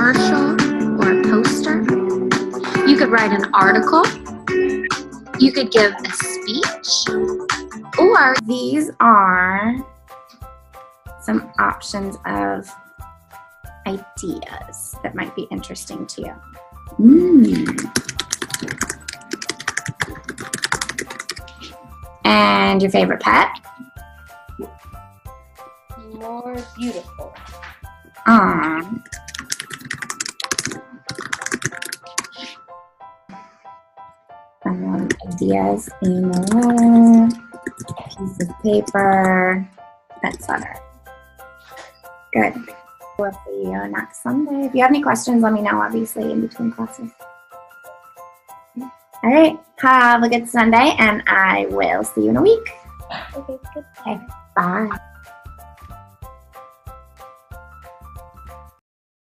commercial or a poster. You could write an article. You could give a speech. Or these are some options of ideas that might be interesting to you. And your favorite pet? More beautiful. Ideas in a letter, piece of paper, pet sweater. Good. We'll see you next Sunday. If you have any questions, let me know, obviously, in between classes. All right. Have a good Sunday, and I will see you in a week. Okay, good. Okay. Bye.